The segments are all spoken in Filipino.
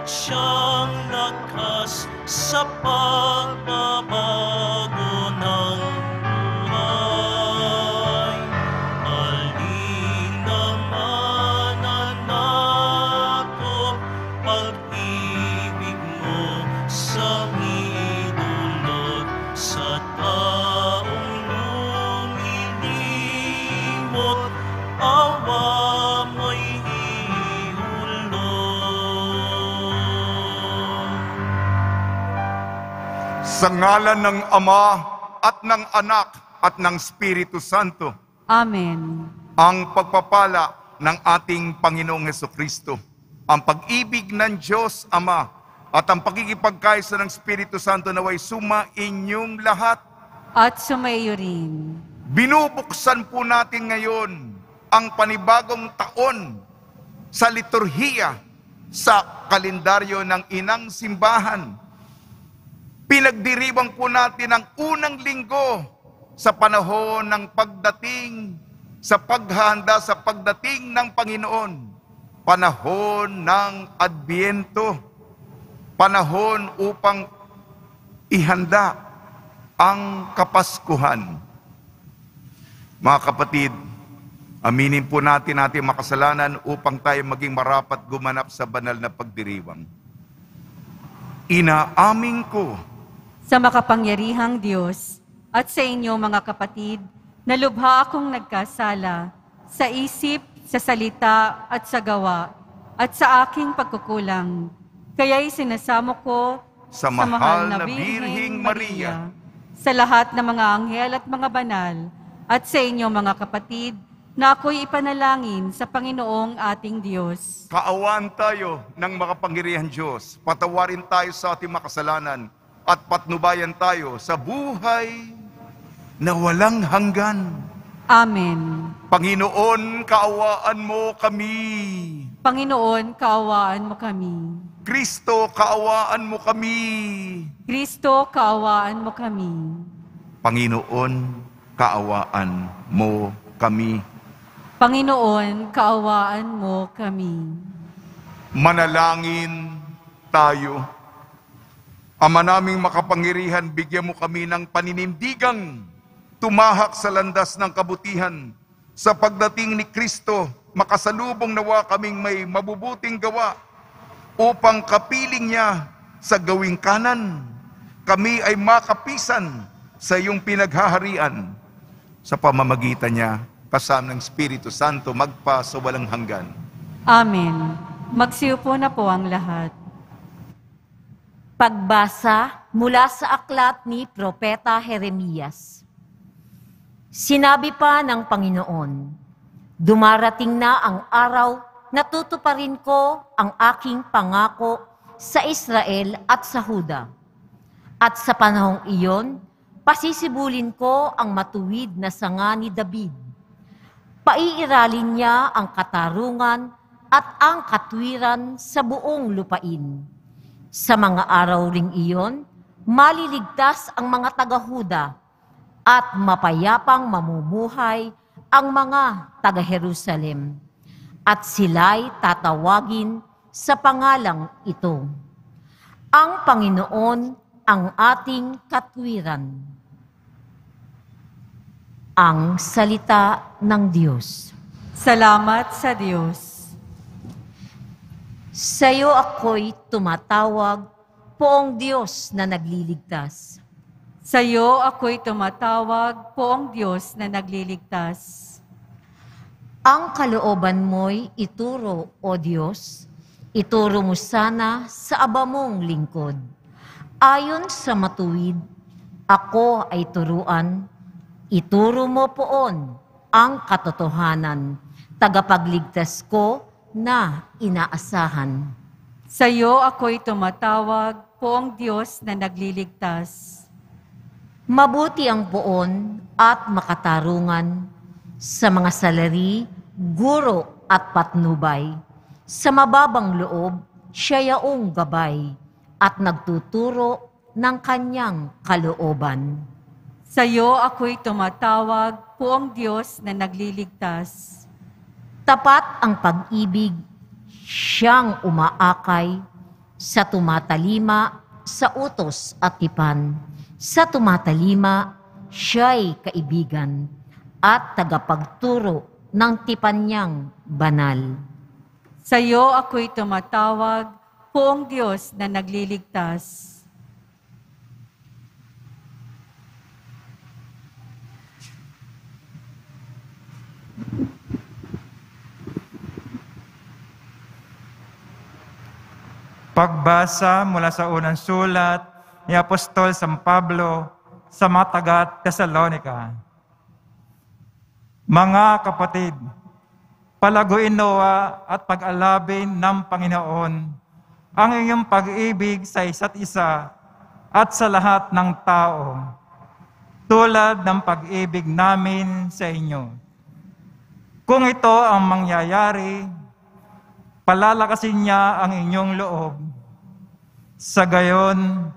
siyang lakas sa pagbabago ng buhay. Alin naman ang nato, pag-ibig mo sa idulog sa taong lumilimot, awa mo'y Sa ngalan ng Ama at ng Anak at ng Espiritu Santo. Amen. Ang pagpapala ng ating Panginoong Hesukristo, ang pag-ibig ng Diyos Ama at ang pagkikipagkaisa ng Espiritu Santo naway suma inyong lahat. At sumaiyo rin. Binubuksan po natin ngayon ang panibagong taon sa liturhiya sa kalendaryo ng Inang Simbahan. Pinagdiriwang po natin ang unang linggo sa panahon ng pagdating, sa paghahanda sa pagdating ng Panginoon. Panahon ng Adbyento. Panahon upang ihanda ang Kapaskuhan. Mga kapatid, aminin po natin ating makasalanan upang tayo maging marapat gumanap sa banal na pagdiriwang. Inaamin ko Sa makapangyarihang Diyos at sa inyo mga kapatid, na lubha akong nagkasala sa isip, sa salita at sa gawa at sa aking pagkukulang. Kaya'y sinasamo ko sa mahal na Birheng Maria, sa lahat ng mga anghel at mga banal, at sa inyo mga kapatid, na ako'y ipanalangin sa Panginoong ating Diyos. kaawaan tayo ng makapangyarihan Diyos. Patawarin tayo sa ating makasalanan at patnubayan tayo sa buhay na walang hanggan. Amen. Panginoon, kaawaan mo kami. Panginoon, kaawaan mo kami. Kristo, kaawaan mo kami. Kristo, kaawaan mo kami. Panginoon, kaawaan mo kami. Panginoon, kaawaan mo kami. Manalangin tayo. Ama naming makapangyarihan, bigyan mo kami ng paninindigang tumahak sa landas ng kabutihan. Sa pagdating ni Kristo, makasalubong nawa kaming may mabubuting gawa upang kapiling niya sa gawing kanan. Kami ay makapisan sa iyong pinaghaharian. Sa pamamagitan niya, kasama ng Espiritu Santo, magpa sa walang hanggan. Amen. Magsiupo na po ang lahat. Pagbasa mula sa aklat ni Propeta Jeremias. Sinabi pa ng Panginoon, dumarating na ang araw na tutuparin ko ang aking pangako sa Israel at sa Huda. At sa panahong iyon, pasisibulin ko ang matuwid na sanga ni David. Paiiralin niya ang katarungan at ang katwiran sa buong lupain. Sa mga araw ring iyon, maliligtas ang mga taga-Huda at mapayapang mamumuhay ang mga taga-Jerusalem. At sila'y tatawagin sa pangalang ito. Ang Panginoon ang ating katwiran. Ang salita ng Diyos. Salamat sa Diyos. Sa'yo ako'y tumatawag, Poong Diyos na nagliligtas. Sa iyo ako'y tumatawag, Poong Diyos na nagliligtas. Ang kalooban mo'y ituro, O Diyos, ituro mo sana sa aba mong lingkod. Ayon sa matuwid, ako ay turuan, ituro mo poon ang katotohanan, tagapagligtas ko na inaasahan. Sa iyo ako'y tumatawag, Poong Diyos na nagliligtas. Mabuti ang poon at makatarungan sa mga salari, guro at patnubay. Sa mababang loob, siya yaong gabay at nagtuturo ng kanyang kalooban. Sa iyo ako'y tumatawag, Poong Diyos na nagliligtas. Tapat ang pag-ibig, siyang umaakay, sa tumatalima sa utos at tipan, sa tumatalima siya'y kaibigan at tagapagturo ng tipan niyang banal. Sa iyo ako'y tumatawag, Poong Diyos na nagliligtas. Pagbasa mula sa unang sulat ni Apostol San Pablo sa mga taga-Tesalonica. Mga kapatid, palaguin nawa at pag-alabin ng Panginoon ang inyong pag-ibig sa isa't isa at sa lahat ng tao, tulad ng pag-ibig namin sa inyo. Kung ito ang mangyayari, palalakasin niya ang inyong loob. Sa gayon,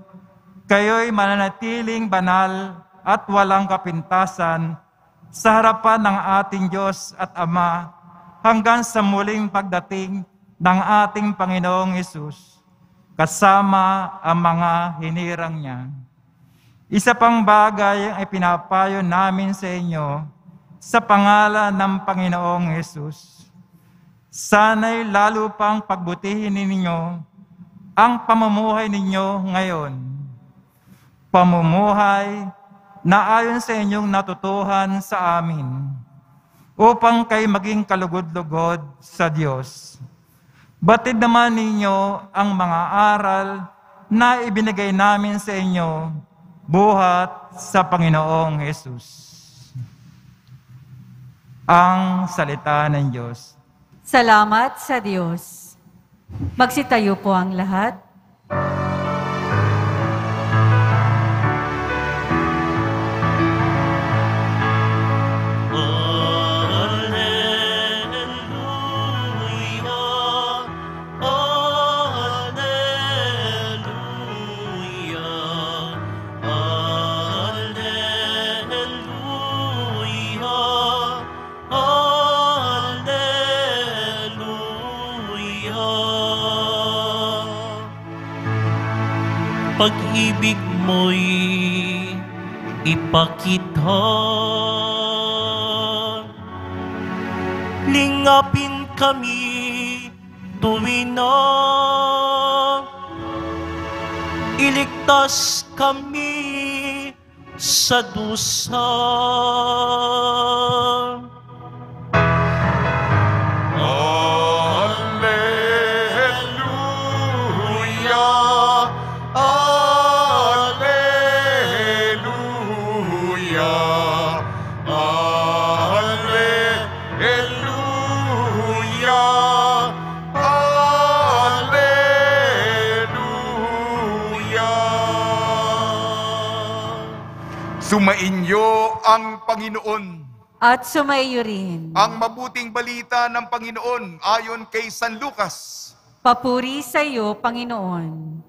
kayo'y mananatiling banal at walang kapintasan sa harapan ng ating Diyos at Ama hanggang sa muling pagdating ng ating Panginoong Hesus, kasama ang mga hinirang niya. Isa pang bagay ang ipinapayo namin sa inyo sa pangalan ng Panginoong Hesus. Sana'y lalo pang pagbutihin ninyo ang pamumuhay ninyo ngayon. Pamumuhay na ayon sa inyong natutuhan sa amin, upang kayo maging kalugod-lugod sa Diyos. Batid naman ninyo ang mga aral na ibinigay namin sa inyo buhat sa Panginoong Hesus. Ang salita ng Diyos. Salamat sa Diyos. Magsitayo po ang lahat. Pag-ibig mo'y ipakita. Lingapin kami tuwin na iligtas kami sa dusa. Sumainyo ang Panginoon. At sumaiyo rin. Ang mabuting balita ng Panginoon ayon kay San Lucas. Papuri sa iyo, Panginoon.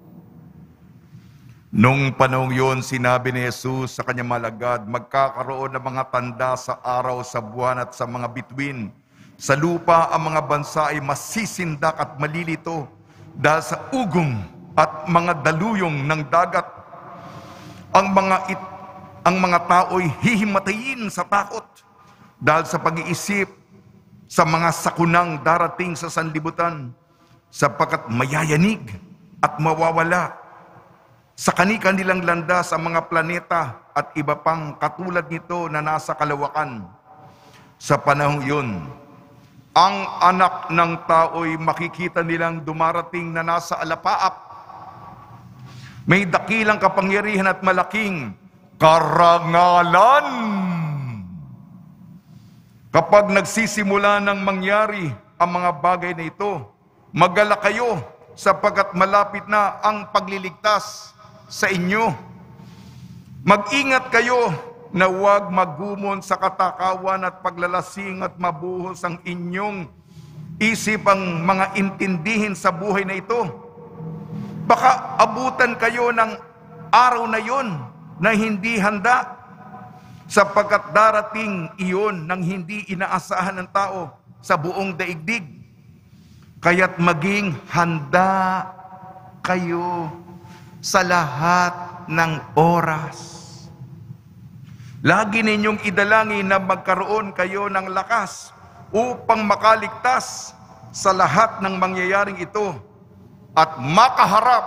Nung panahong yun, sinabi ni Jesus sa kanyang malagad, magkakaroon ng mga tanda sa araw, sa buwan at sa mga bituin. Sa lupa, ang mga bansa ay masisindak at malilito dahil sa ugong at mga daluyong ng dagat. Ang mga tao'y hihimatayin sa takot dahil sa pag-iisip sa mga sakunang darating sa sanlibutan, sapagkat mayayanig at mawawala sa kani-kanilang landas ang mga planeta at iba pang katulad nito na nasa kalawakan. Sa panahong yun, ang anak ng tao'y makikita nilang dumarating na nasa alapaap. May dakilang kapangyarihan at malaking karangalan. Kapag nagsisimula ng mangyari ang mga bagay na ito, mag-alala kayo sapagkat malapit na ang pagliligtas sa inyo. Mag-ingat kayo na huwag maggumon sa katakawan at paglalasing at mabuhos ang inyong isip ang mga intindihin sa buhay na ito. Baka abutan kayo ng araw na yon na hindi handa, sapagkat darating iyon ng hindi inaasahan ng tao sa buong daigdig. Kaya't maging handa kayo sa lahat ng oras. Lagi ninyong idalangin na magkaroon kayo ng lakas upang makaligtas sa lahat ng mangyayaring ito at makaharap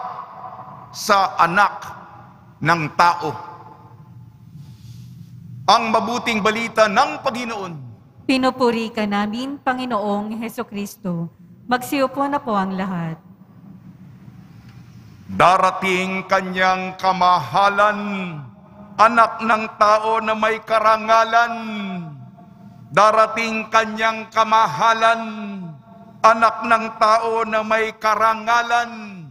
sa anak ng tao. Ang mabuting balita ng Panginoon. Pinupuri ka namin, Panginoong Hesukristo. Magsiupo na po ang lahat. Darating kanyang kamahalan, anak ng tao na may karangalan. Darating kanyang kamahalan, anak ng tao na may karangalan.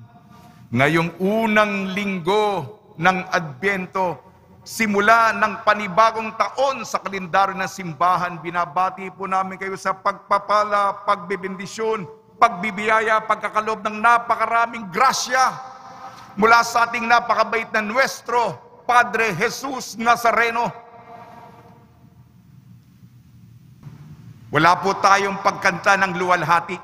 Ngayong unang linggo ng Adbyento, simula ng panibagong taon sa kalendaryo ng simbahan, binabati po namin kayo sa pagpapala, pagbibendisyon, pagbibiyaya, pagkakalob ng napakaraming grasya mula sa ating napakabait na Nuestro Padre Jesus Nazareno. Wala po tayong pagkanta ng luwalhati.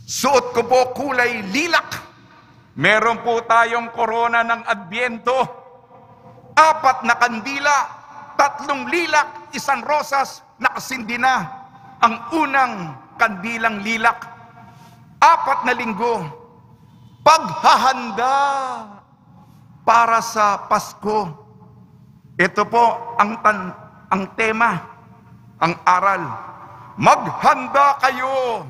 Suot ko po kulay lilak. Meron po tayong korona ng Adbyento. 4 na kandila, 3 lilak, 1 rosas, nakasindi na ang unang kandilang lilak. 4 na linggo, paghahanda para sa Pasko. Ito po ang tema, ang aral. Maghanda kayo.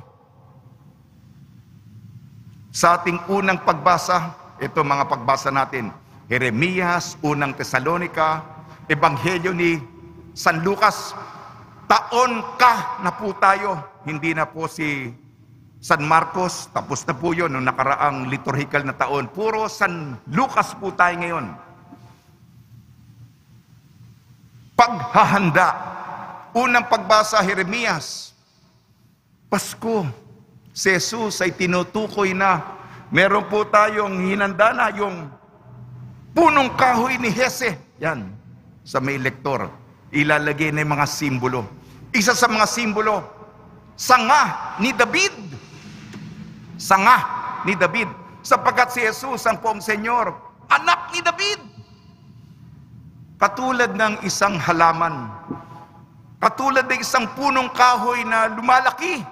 Sa ating unang pagbasa, ito mga pagbasa natin, Jeremias, unang Tesalonika, Ebanghelyo ni San Lucas. Taon ka na po tayo, hindi na po si San Marcos, tapos na po yun, noong nakaraang liturgical na taon. Puro San Lucas po tayo ngayon. Paghahanda. Unang pagbasa, Jeremias. Pasko. Si Jesus ay tinutukoy na meron po tayong hinanda na yung punong kahoy ni Jese. Yan, sa may lektor. Ilalagay na yung mga simbolo. Isa sa mga simbolo, sanga ni David. Sanga ni David. Sapagkat si Jesus ang poong Senyor, anak ni David. Katulad ng isang halaman. Katulad ng isang punong kahoy na lumalaki.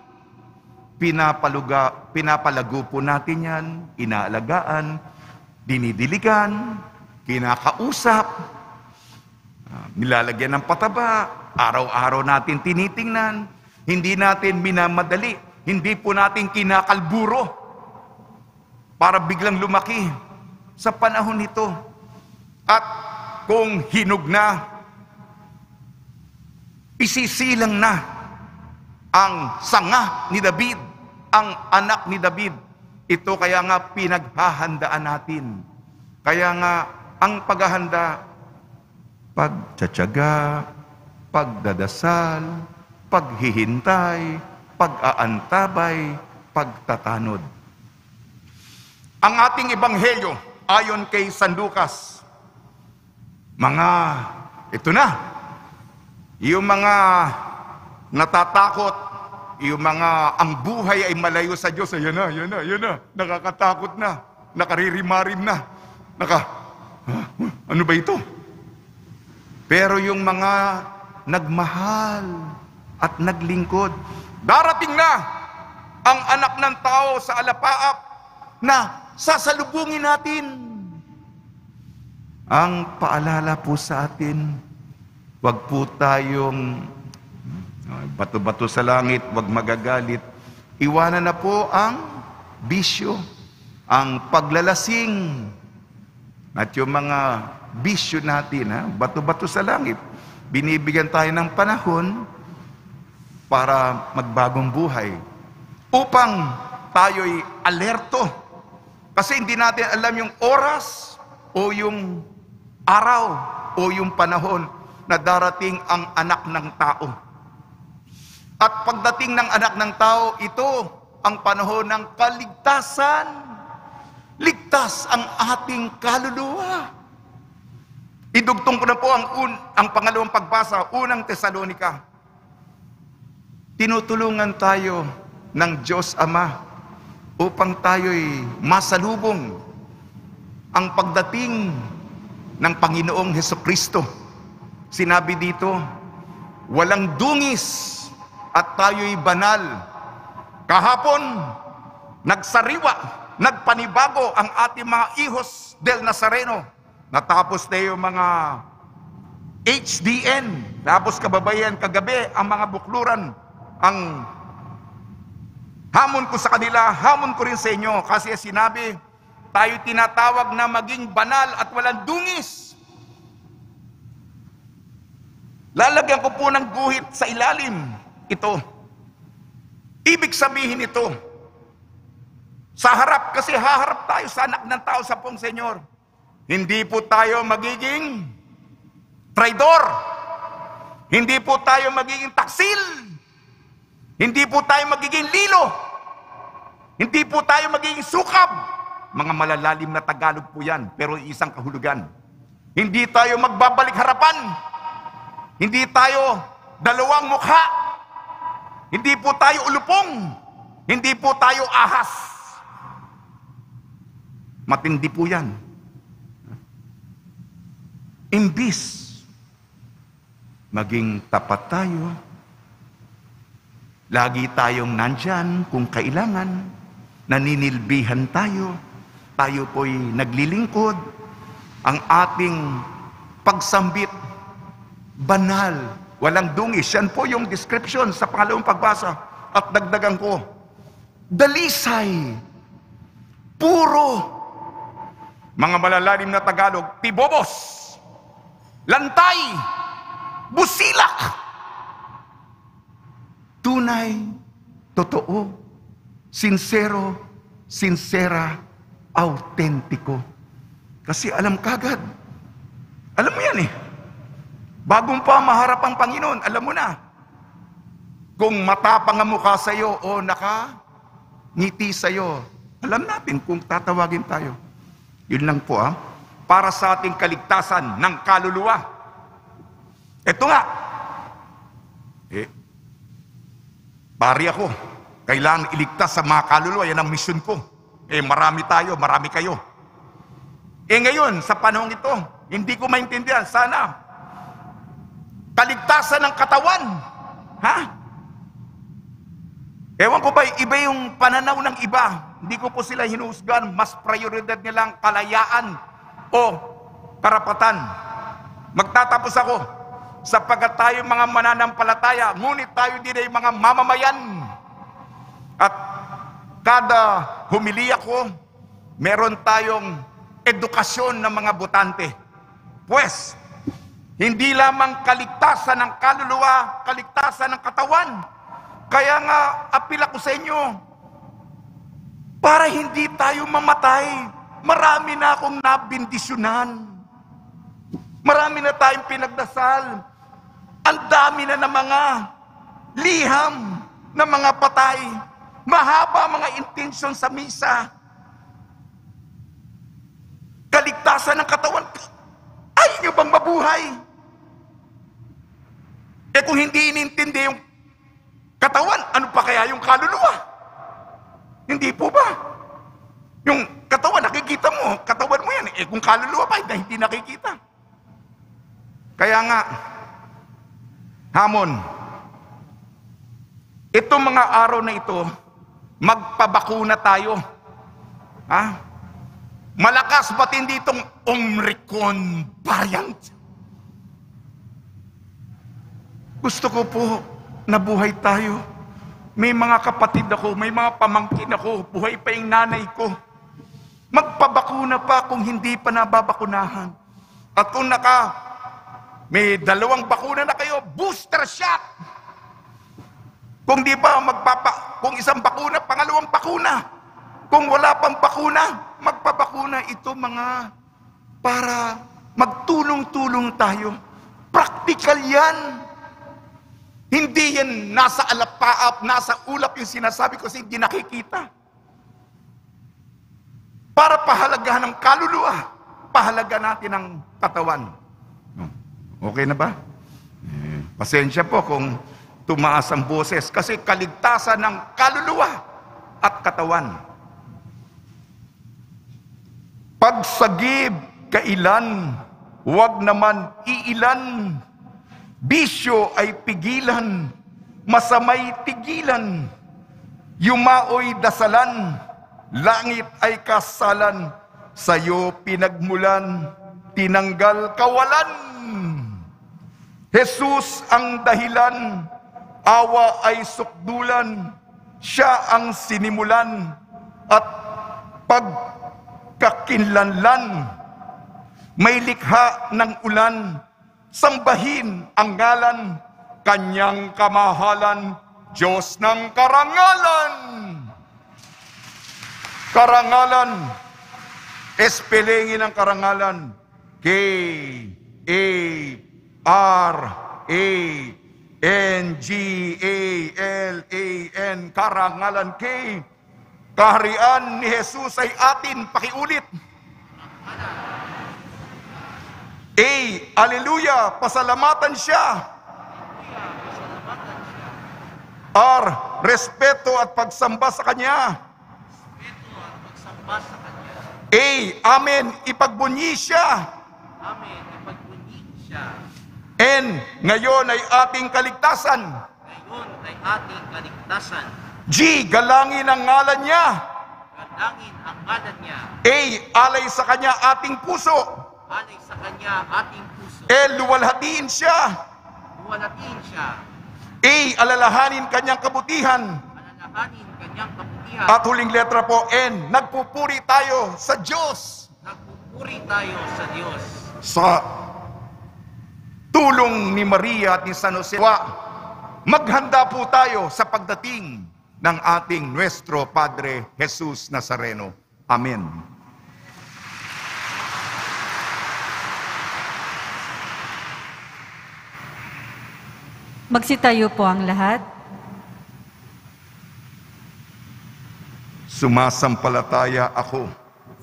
Pinapalago po natin yan, inaalagaan, dinidiligan, kinakausap, nilalagyan ng pataba, araw-araw natin tinitingnan, hindi natin minamadali, hindi po natin kinakalburo para biglang lumaki sa panahon nito. At kung hinog na, isisilang na ang sanga ni David, ang anak ni David. Ito kaya nga pinaghahandaan natin. Kaya nga ang paghahanda, pagtsatsaga, pagdadasal, paghihintay, pag-aantabay, pagtatanod. Ang ating ebanghelyo ayon kay San Lucas, ito na, yung mga natatakot, yung mga ang buhay ay malayo sa Diyos, yan na, nakakatakot na, nakaririmarim na, ano ba ito? Pero yung mga nagmahal at naglingkod, darating na ang anak ng tao sa alapaap na sasalubungin natin. Ang paalala po sa atin, wag po tayong bato-bato sa langit, wag magagalit. Iwanan na po ang bisyo, ang paglalasing, at yung mga bisyo natin, bato-bato sa langit. Binibigyan tayo ng panahon para magbagong buhay, upang tayo'y alerto. Kasi hindi natin alam yung oras o yung araw o yung panahon na darating ang anak ng tao. At pagdating ng anak ng tao, ito ang panahon ng kaligtasan. Ligtas ang ating kaluluwa. Idugtong ko na po ang pangalawang pagbasa, unang Tesalonika. Tinutulungan tayo ng Diyos Ama upang tayo'y masalubong ang pagdating ng Panginoong Hesukristo. Sinabi dito, walang dungis at tayo'y banal. Kahapon, nagsariwa, nagpanibago ang ating mga hijos del Nazareno. Natapos na yung mga HDN, tapos kababayan, kagabi, ang mga bukluran, ang hamon ko sa kanila, hamon ko rin sa inyo, kasi sinabi, tayo tinatawag na maging banal at walang dungis. Lalagyan ko po ng guhit sa ilalim ito. Ibig sabihin ito, sa harap, kasi haharap tayo sa anak ng tao sa pong Senyor. Hindi po tayo magiging traidor. Hindi po tayo magiging taksil. Hindi po tayo magiging lilo. Hindi po tayo magiging sukab. Mga malalalim na Tagalog po yan, pero isang kahulugan. Hindi tayo magbabalik harapan. Hindi tayo dalawang mukha. Hindi po tayo ulupong. Hindi po tayo ahas. Matindi po yan. Imbis maging tapat tayo, lagi tayong nandyan kung kailangan, naninilbihan tayo, tayo po'y naglilingkod, ang ating pagsambit, banal, walang dungis. Yan po yung description sa pangalawang pagbasa. At dagdagan ko, dalisay, puro, mga malalalim na Tagalog, tibobos, lantay, busilak, tunay, totoo, sincero, sincera, autentiko. Kasi alam kagad, alam mo yan eh, bagong pa maharap ang Panginoon, alam mo na, kung matapang ang mukha sa'yo o nakangiti sa'yo, alam natin kung tatawagin tayo. Yun lang po para sa ating kaligtasan ng kaluluwa. Ito nga, pari ako, kailangan iligtas sa mga kaluluwa, yan ang mission ko. Marami tayo, marami kayo. Ngayon, sa panahong ito, hindi ko maintindihan, sana, kaligtasan ng katawan, ewan ko ba, iba yung pananaw ng iba, hindi ko po sila hinuhusgan, mas prioridad nilang kalayaan o karapatan. Magtatapos ako, sapagkat tayo mga mananampalataya, ngunit tayo din ay mga mamamayan. At kada humiliya ko, meron tayong edukasyon ng mga botante. Pues, hindi lamang kaligtasan ng kaluluwa, kaligtasan ng katawan. Kaya nga, apil ako sa inyo, para hindi tayo mamatay. Marami na akong nabindisyonan. Marami na tayong pinagdasal. Ang dami na ng mga liham ng mga patay. Mahaba mga intensyon sa misa. Kaligtasan ng katawan. Ayaw nyo bang mabuhay? Kung hindi inintindi yung katawan, ano pa kaya yung kaluluwa? Hindi po ba? Yung katawan, nakikita mo, katawan mo yan. Kung kaluluwa pa, hindi nakikita. Kaya nga, hamon, itong mga araw na ito, magpabakuna tayo. Malakas ba't hindi itong Omicron variant? Gusto ko po, nabuhay tayo. May mga kapatid ako, may mga pamangkin ako, buhay pa yung nanay ko. Magpabakuna pa kung hindi pa nababakunahan. At kung may 2 bakuna na kayo, booster shot. Kung di ba, kung 1 bakuna, 2 bakuna. Kung wala pang bakuna, magpabakuna. Ito mga para magtulong-tulong tayo. Practical yan. Hindi yan nasa alapaap, nasa ulap yung sinasabi ko kasi hindi nakikita. Para pahalagahan ng kaluluwa, pahalagahan natin ang katawan. Okay na ba? Pasensya po kung tumaas ang boses kasi kaligtasan ng kaluluwa at katawan. Pagsagib kailan, huwag naman iilan. Bisyo ay pigilan, masamay tigilan. Yumaoy dasalan, langit ay kasalan. Sa'yo pinagmulan, tinanggal kawalan. Jesus ang dahilan, awa ay sukdulan. Siya ang sinimulan at pagkakinlanlan. May likha ng ulan, sambahin ang ngalan, kanyang kamahalan, Diyos ng karangalan. Karangalan, espelengin ang karangalan. K-A-R-A-N-G-A-L-A-N, karangalan. K, kaharian ni Jesus ay atin. Pakiulit. A, Alleluia, pasalamatan siya. R, respeto at pagsamba sa Kanya. A, Amen, ipagbunyi siya. N, ngayon ay ating kaligtasan. G, galangin ang ngalan niya. A, alay sa Kanya ating puso. L, luwalhatiin siya. A, alalahanin Kanyang kabutihan. At huling letra po, N, nagpupuri tayo sa Diyos. Sa tulong ni Maria at ni San Jose, maghanda po tayo sa pagdating ng ating Nuestro Padre Jesus Nazareno. Amen. Magsitayo po ang lahat. Sumasampalataya ako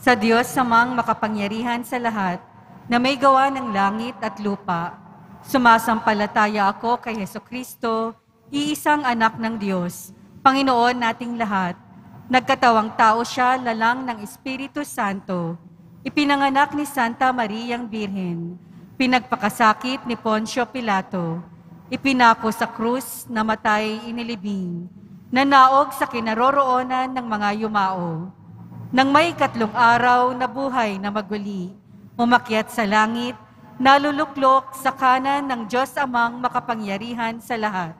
Sa Diyos samang makapangyarihan sa lahat, na may gawa ng langit at lupa. Sumasampalataya ako kay Hesukristo, iisang anak ng Diyos, Panginoon nating lahat. Nagkatawang tao siya lalang ng Espiritu Santo. Ipinanganak ni Santa Mariang Birhen. Pinagpakasakit ni Poncio Pilato. Ipinako sa krus, namatay, inilibing. Nanaog sa kinaroroonan ng mga yumao. Nang may 3 araw na buhay na maguli, umakyat sa langit, naluluklok sa kanan ng Diyos Amang makapangyarihan sa lahat.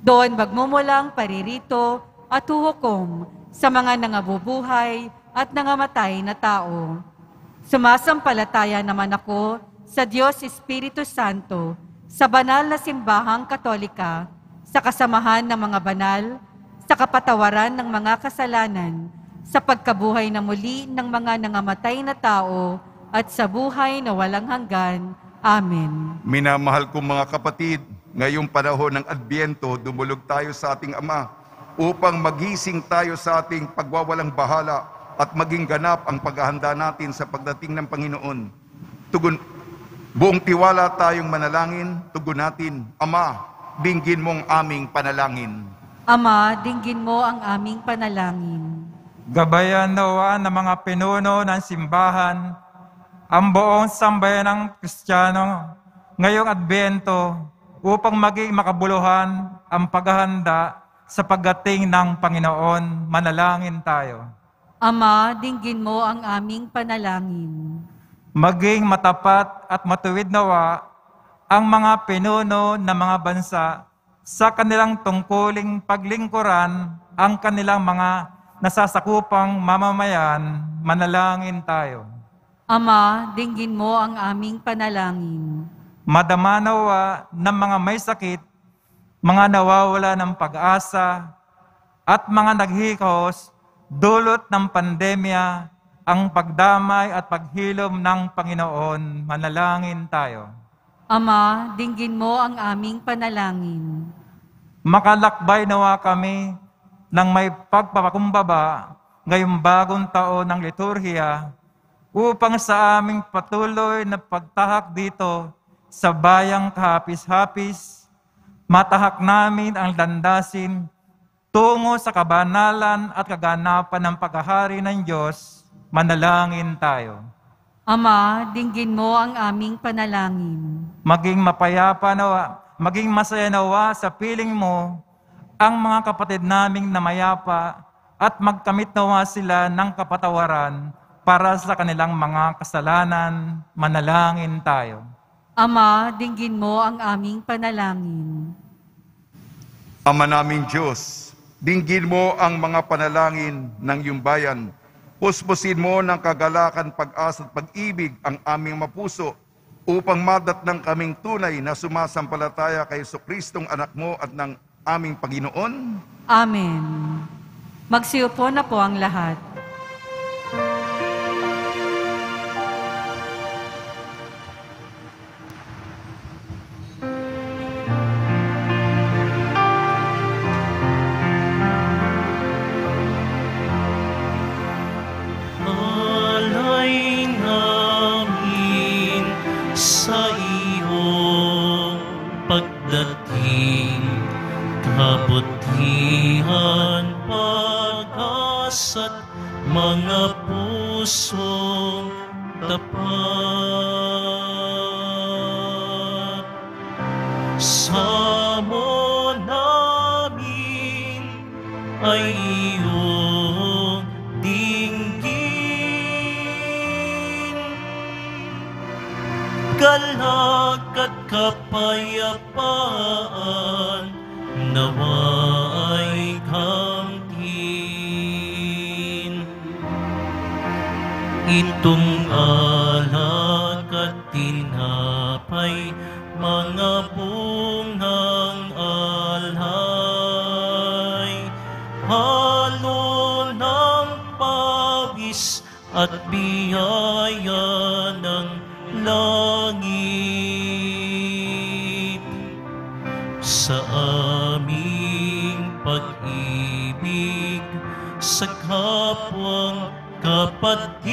Doon magmumulang paririto at huhukom sa mga nangabubuhay at nangamatay na tao. Sumasampalataya naman ako sa Diyos Espiritu Santo, sa banal na simbahang Katolika, sa kasamahan ng mga banal, sa kapatawaran ng mga kasalanan, sa pagkabuhay na muli ng mga nangamatay na tao, at sa buhay na walang hanggan. Amen. Minamahal kong mga kapatid, ngayong panahon ng Adbyento, dumulog tayo sa ating Ama upang magising tayo sa ating pagwawalang bahala at maging ganap ang paghahanda natin sa pagdating ng Panginoon. Buong tiwala tayong manalangin, tugon natin, Ama, dinggin mong aming panalangin. Ama, dinggin mo ang aming panalangin. Gabayan nawa ng mga pinuno ng simbahan, ang buong sambayan ng Kristiyano ngayong Adbyento upang maging makabuluhan ang paghahanda sa pagdating ng Panginoon. Manalangin tayo. Ama, dinggin mo ang aming panalangin. Maging matapat at matuwid nawa ang mga pinuno ng mga bansa sa kanilang tungkuling paglingkuran ang kanilang mga nasasakupang mamamayan. Manalangin tayo. Ama, dinggin mo ang aming panalangin. Madama nawa ng mga may sakit, mga nawawala ng pag-asa, at mga naghihikos dulot ng pandemya, ang pagdamay at paghilom ng Panginoon. Manalangin tayo. Ama, dinggin mo ang aming panalangin. Makalakbay nawa kami ng may pagpapakumbaba ngayong bagong taon ng liturhiya upang sa aming patuloy na pagtahak dito sa bayang kahapis-hapis, matahak namin ang landasin tungo sa kabanalan at kaganapan ng paghahari ng Diyos manalangin tayo. Ama, dinggin mo ang aming panalangin. Maging mapayapa nawa, maging masaya nawa sa piling mo ang mga kapatid naming namayapa at magkamit nawa sila ng kapatawaran para sa kanilang mga kasalanan. Manalangin tayo. Ama, dinggin mo ang aming panalangin. Ama naming Diyos, dinggin mo ang mga panalangin ng iyong bayan. Puspusin mo ng kagalakan, pag-asa at pag-ibig ang aming mapuso upang madatnang kaming tunay na sumasampalataya kay Jesucristong anak mo at ng aming Panginoon. Amen. Magsiupo na po ang lahat. Alay namin sa iyong pagdating, kabutihan, pag-asa't mga pusong tapat. Samo namin ay iyong dinggin, galak at kapayapaan nawa ay kamtin. Itong alak at tinapay, mga bungang alhay, halo ng pawis at biyaya ng langit. Sa aming pag-ibig sa kapwang kapatid,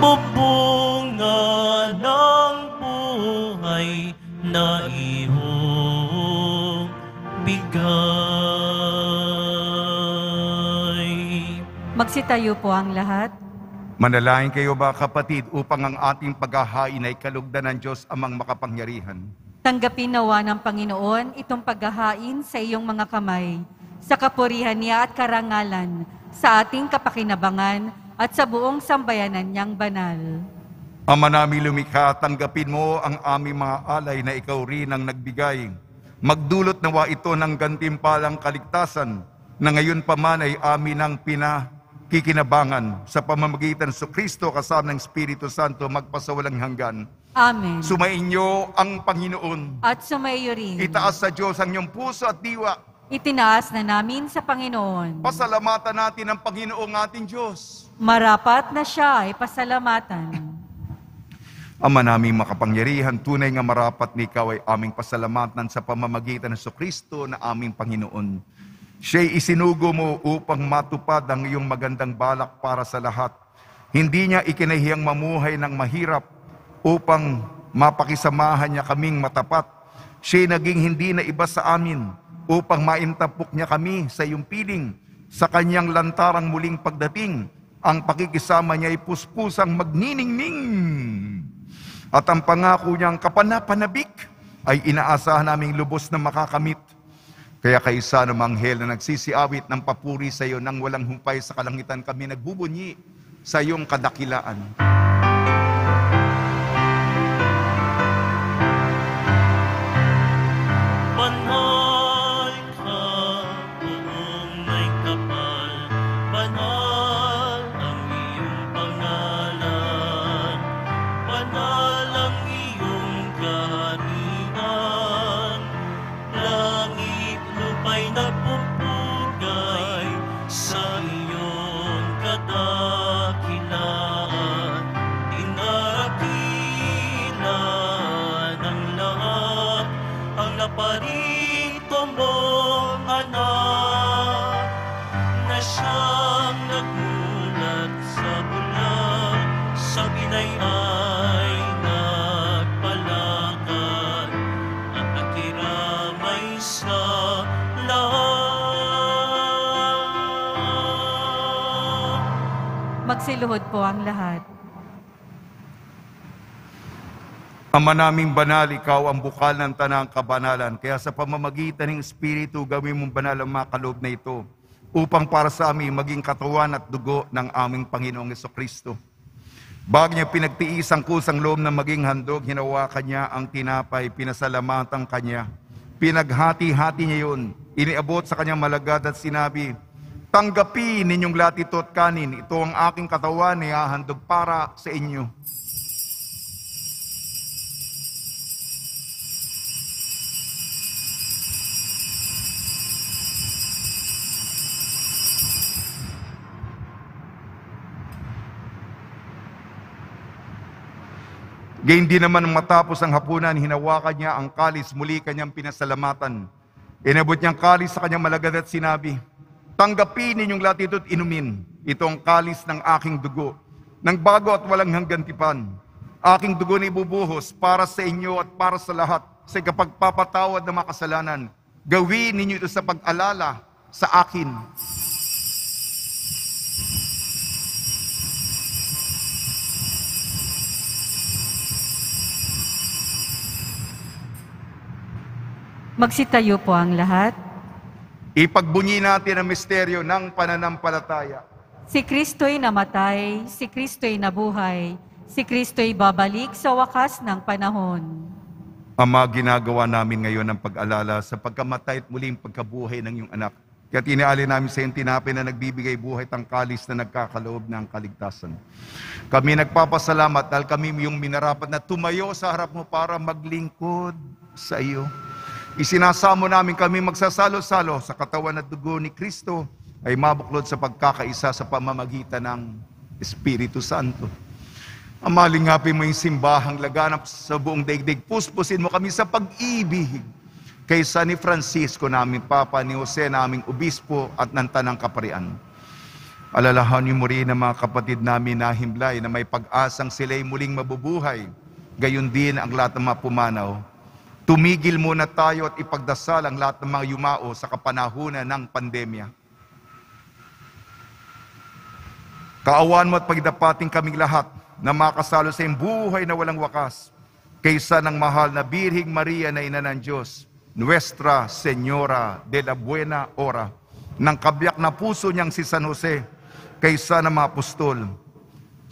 bubunga ng buhay na iyong bigay. Magsitayo po ang lahat. Manalangin kayo ba kapatid upang ang ating paghahain ay kalugdan ng Diyos amang makapangyarihan. Tanggapin nawa ng Panginoon itong paghahain sa iyong mga kamay, sa kapurihan niya at karangalan, sa ating kapakinabangan at sa buong sambayanan niyang banal. Ama namin lumikha, tanggapin mo ang aming mga alay na ikaw rin ang nagbigay. Magdulot nawa ito ng gantimpalang kaligtasan na ngayon pa man ay amin ang pinakikinabangan sa pamamagitan sa Kristo kasama ng Espiritu Santo magpasawalang hanggan. Amen. Sumainyo ang Panginoon. At sumayo rin. Itaas sa Diyos ang iyong puso at diwa. Itinaas na namin sa Panginoon. Pasalamatan natin ang Panginoong ating Diyos. Marapat na siya ay pasalamatan. Ama naming makapangyarihan, tunay nga marapat ni ikaw ay aming pasalamatan sa pamamagitan ng Kristo na aming Panginoon. Siya'y isinugo mo upang matupad ang iyong magandang balak para sa lahat. Hindi niya ikinahiyang mamuhay ng mahirap upang mapakisamahan niya kaming matapat. Siya'y naging hindi na iba sa amin upang maintapok niya kami sa iyong piling. Sa kanyang lantarang muling pagdating, ang pakikisama niya ay puspusang magniningning. At ang pangako niyang kapanapanabik ay inaasahan naming lubos na makakamit. Kaya kaysa ng anghel na nagsisiawit ng papuri sa iyo nang walang humpay sa kalangitan, kami nagbubunyi sa iyong kadakilaan. Banal ka, buong may kapal, banal ang iyong pangalan, banal ang iyong kaharian, langit lupa'y nagpupugay sa iyong kadakilaan, dinarakilan ng lahat ang naparito mong anak, na siyang nagmulat sa bulan, sa Pinay ay nagpalakad, at nakiramay sa lahat. magsiluhod po ang lahat. Ama naming banal, ikaw ang bukal ng tanang kabanalan. Kaya sa pamamagitan ng Espiritu, gawin mong banal ang mga kaloob na ito upang para sa amin maging katawan at dugo ng aming Panginoong Jesucristo. Bago niya pinagtiis ang kusang loob na maging handog, hinawakan niya ang tinapay, pinasalamatan kanya. Pinaghati-hati niya yun, iniabot sa kanyang malagad at sinabi, "Tanggapin ninyong lahat ito at kanin, ito ang aking katawan na ihahandog para sa inyo." Gayon din naman matapos ang hapunan, hinawakan niya ang kalis, muli kanyang pinasalamatan. Inabot niyang kalis sa kanyang malagad at sinabi, "Tanggapin ninyong lahat ito at inumin. Ito ang kalis ng aking dugo, ng bago at walang hanggantipan. Aking dugo na ibubuhos para sa inyo at para sa lahat sa ikapagpapatawad ng mga kasalanan. Gawin ninyo ito sa pag-alala sa akin." Magsitayo po ang lahat. Ipagbunyi natin ang misteryo ng pananampalataya. Si Kristo'y namatay, si Kristo'y nabuhay, si Kristo'y babalik sa wakas ng panahon. Ama, ginagawa namin ngayon ang pag-alala sa pagkamatay at muling pagkabuhay ng iyong anak. Kaya tinialin namin sa iyong tinapay na nagbibigay buhay at ang kalis na nagkakaloob ng kaligtasan. Kami nagpapasalamat dahil kami yung minarapat na tumayo sa harap mo para maglingkod sa iyo. Isinasamo namin kami magsasalo-salo sa katawan at dugo ni Kristo ay mabuklod sa pagkakaisa sa pamamagitan ng Espiritu Santo. Ama, lingapin mo yung simbahang laganap sa buong daigdig. Puspusin mo kami sa pag-ibig kaysa ni Francisco namin Papa, ni Jose naming Obispo at ng Tanang Kaparian. Alalahanin mo rin ang mga kapatid namin na himlay na may pag-asang sila'y muling mabubuhay. Gayon din ang lahat ng mga pumanaw. Tumigil muna tayo at ipagdasal ang lahat ng mga yumao sa kapanahunan ng pandemya. Kaawaan mo at pagdapating kaming lahat na makasalo sa iyong buhay na walang wakas kaysa ng mahal na Birhing Maria na Ina ng Diyos, Nuestra Señora de la Buena Hora, ng kabiyak na puso niyang si San Jose, kaysa ng mga apostol,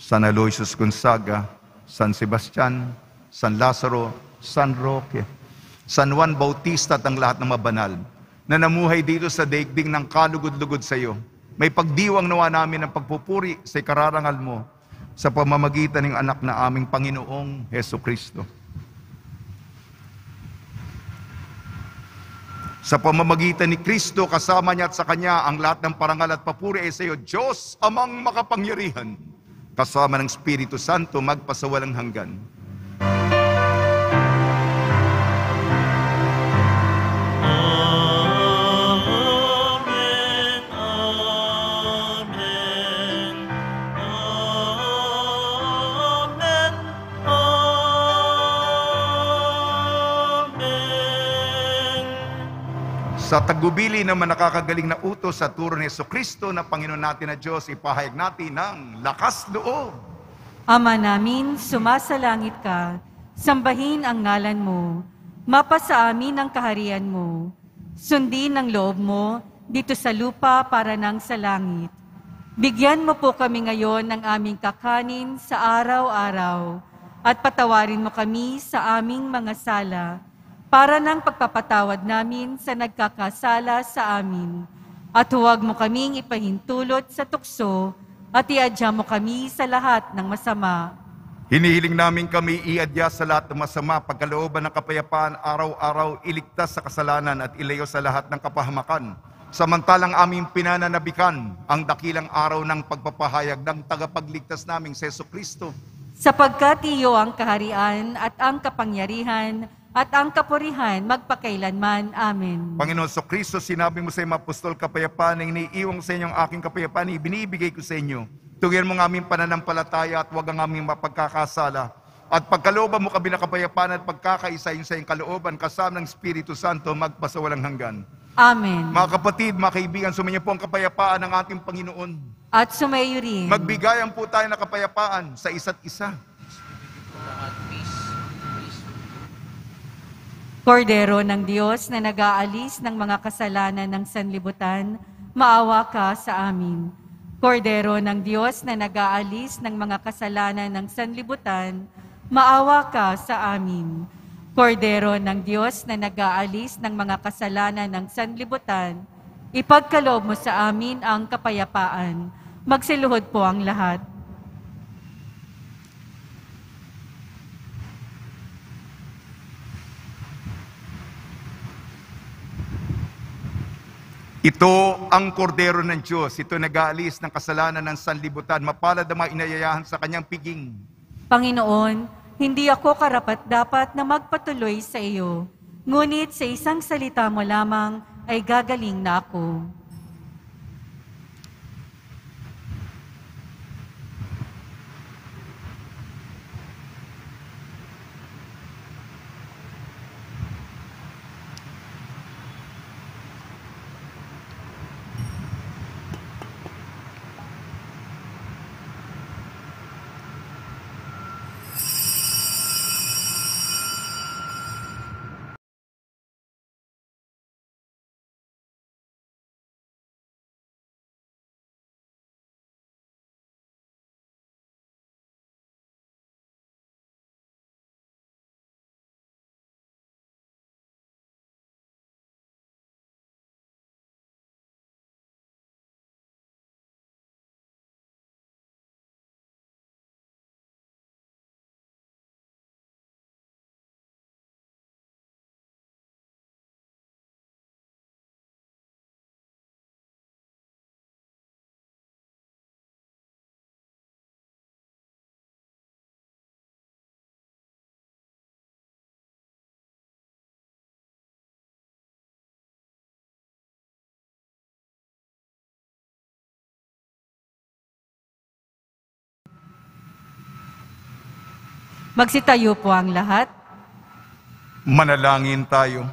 San Aloysius Gonzaga, San Sebastian, San Lazaro, San Roque, San Juan Bautista at ang lahat ng mabanal na namuhay dito sa daigdig ng kalugod-lugod sa iyo. May pagdiwang nawa namin ng pagpupuri sa ikararangal mo sa pamamagitan ng anak na aming Panginoong Heso Kristo. Sa pamamagitan ni Kristo, kasama niya at sa Kanya ang lahat ng parangal at papuri ay sa iyo, Diyos amang makapangyarihan, kasama ng Espiritu Santo magpasawalang hanggan. Sa tagubili naman nakakagaling na utos sa turo ni Jesucristo na Panginoon natin na Diyos, ipahayag natin ng lakas loob. Ama namin, sumasalangit ka, sambahin ang ngalan mo, mapasa amin ang kaharian mo, sundin ang loob mo dito sa lupa para nang sa langit. Bigyan mo po kami ngayon ng aming kakanin sa araw-araw at patawarin mo kami sa aming mga sala para ng pagpapatawad namin sa nagkakasala sa amin. At huwag mo kaming ipahintulot sa tukso at iadya mo kami sa lahat ng masama. Hinihiling namin kami iadya sa lahat ng masama, pagkalooban ng kapayapaan, araw-araw iligtas sa kasalanan at ilayo sa lahat ng kapahamakan. Samantalang aming pinananabikan ang dakilang araw ng pagpapahayag ng tagapagligtas naming si Jesucristo. Sapagkat iyo ang kaharian at ang kapangyarihan at ang kapurihan magpakailanman. Amen. Panginoon Jesucristo, sinabi mo sa iyong apostol, kapayapaan na iniiwang sa inyong aking kapayapaan, ibinibigay ko sa inyo. Tugian mo ng aming pananampalataya at huwag ang aming mapagkakasala. At pagkalooban mo kami na kapayapaan at pagkakaisa yung sa iyong kalooban, kasama ng Espiritu Santo, magpasawalang hanggan. Amen. Mga kapatid, mga kaibigan, sumainyo po ang kapayapaan ng ating Panginoon. At sumayo rin. Magbigayan po tayo ng kapayapaan sa isa't isa. Kordero ng Diyos na nag-aalis ng mga kasalanan ng sanlibutan, maawa ka sa amin. Kordero ng Diyos na nag-aalis ng mga kasalanan ng sanlibutan, maawa ka sa amin. Kordero ng Diyos na nag-aalis ng mga kasalanan ng sanlibutan, ipagkaloob mo sa amin ang kapayapaan. Magsiluhod po ang lahat. Ito ang kordero ng Diyos. Ito nag-aalis ng kasalanan ng sanlibutan. Mapalad ang mga inayayahan sa kanyang piging. Panginoon, hindi ako karapat-dapat na magpatuloy sa iyo. Ngunit sa isang salita mo lamang ay gagaling na ako. Magsitayo po ang lahat. Manalangin tayo.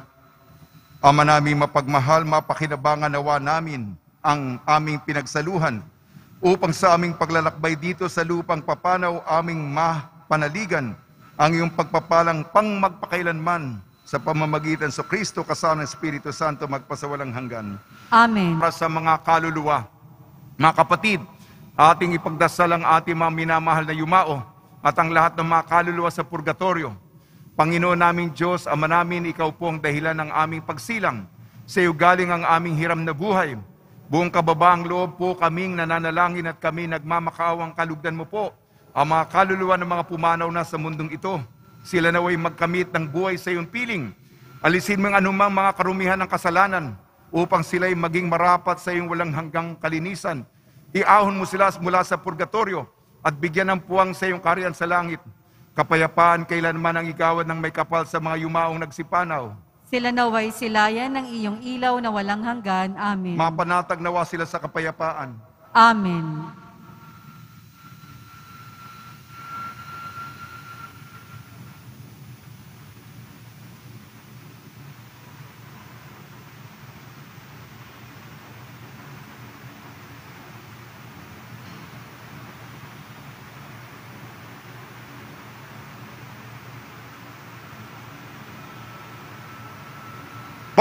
Ama naming mapagmahal, mapakinabangan nawa namin ang aming pinagsaluhan upang sa aming paglalakbay dito sa lupang papanaw aming mapanaligan ang iyong pagpapalang pang magpakailanman sa pamamagitan sa Kristo kasama ng Espiritu Santo magpasawalang hanggan. Amen. Para sa mga kaluluwa, mga kapatid, ating ipagdasal ang ating mga minamahal na yumao at ang lahat ng mga kaluluwa sa purgatorio. Panginoon naming Diyos, Ama namin, Ikaw po ang dahilan ng aming pagsilang. Sa iyo galing ang aming hiram na buhay. Buong kababaang loob po kaming nananalangin at kami nagmamakaawang kalugdan mo po ang mga kaluluwa ng mga pumanaw na sa mundong ito. Sila naway magkamit ng buhay sa iyong piling. Alisin mo ang anumang mga karumihan ng kasalanan upang sila'y maging marapat sa iyong walang hanggang kalinisan. Iahon mo sila mula sa purgatorio at bigyan ng puwang sa iyong kaharian sa langit. Kapayapaan kailanman ang igawad ng may kapal sa mga yumaong nagsipanaw. Sila naway silayan ng iyong ilaw na walang hanggan. Amen. Mapanatag nawa sila sa kapayapaan. Amen.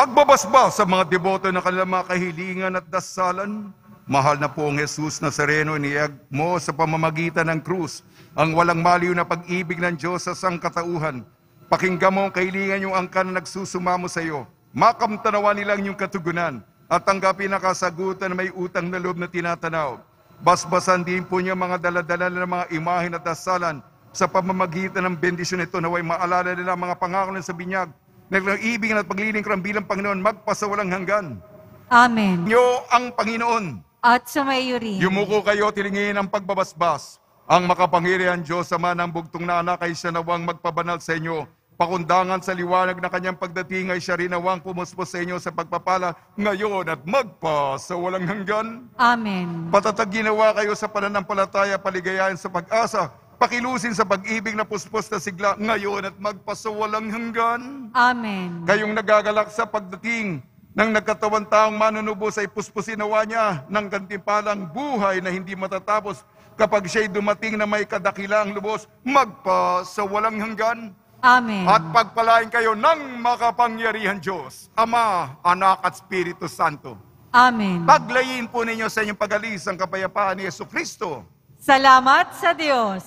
Pagbabasbas sa mga deboto ng kanilang mga kahilingan at dasalan, mahal na po ang Jesus Nazareno, iniyag mo sa pamamagitan ng krus ang walang maliw na pag-ibig ng Diyos sa sangkatauhan. Pakinggan mo ang kahilingan yung angkan na nagsusumamo sa iyo. Makamtanawa nilang yung katugunan at tanggapin na kasagutan na may utang na loob na tinatanaw. Basbasan din po niya mga daladala ng mga imahen at dasalan sa pamamagitan ng bendisyon ito naway maalala nila mga pangako sa binyag naglaibig at paglilingkuran bilang Panginoon magpasawalang hanggan. Amen. Niyo ang Panginoon. At sumayo rin. Yumuko kayo tilingin ang pagbabasbas. Ang makapangyarihan Diyos Ama ng bugtong na anak ay siya nawang magpabanal sa inyo. Pakundangan sa liwanag na kanyang pagdating ay siya rin nawang pumuspos sa inyo sa pagpapala ngayon at magpasawalang hanggan. Amen. Patatag ginawa kayo sa pananampalataya, paligayahan sa pag-asa, pakilusin sa pag-ibig na puspos na sigla ngayon at magpasawalang hanggan. Amen. Kayong nagagalak sa pagdating Nang nagkatawan taong manunubos ay puspusinawa niya ng gantimpalang buhay na hindi matatapos kapag siya'y dumating na may kadakilaang lubos magpa sa walang hanggan. Amen. At pagpalain kayo ng makapangyarihan Diyos, Ama, Anak at Espiritu Santo. Amen. Paglayin po ninyo sa inyong pag-alis ang kapayapaan ni Jesucristo. Salamat sa Diyos.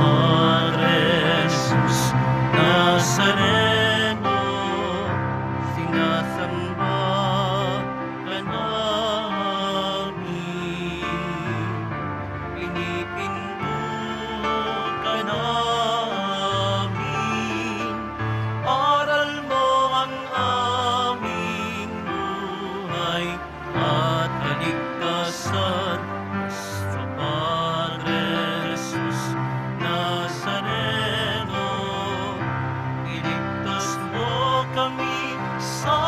Padre Jesus Nazareno, sinasamba ka namin, pinipindot ka namin, aral mo ang aming buhay at kaligtasan. Sa Padre Jesus Nazareno, iligtas mo kami sa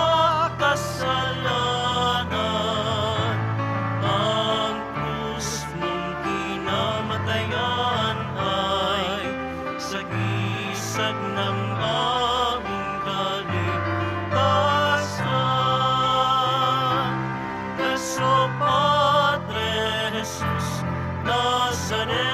kasalanan. Ang krus mong kinamatayan ay sagisag ng aming kaligtasan. Keso Padre Jesus Nazareno,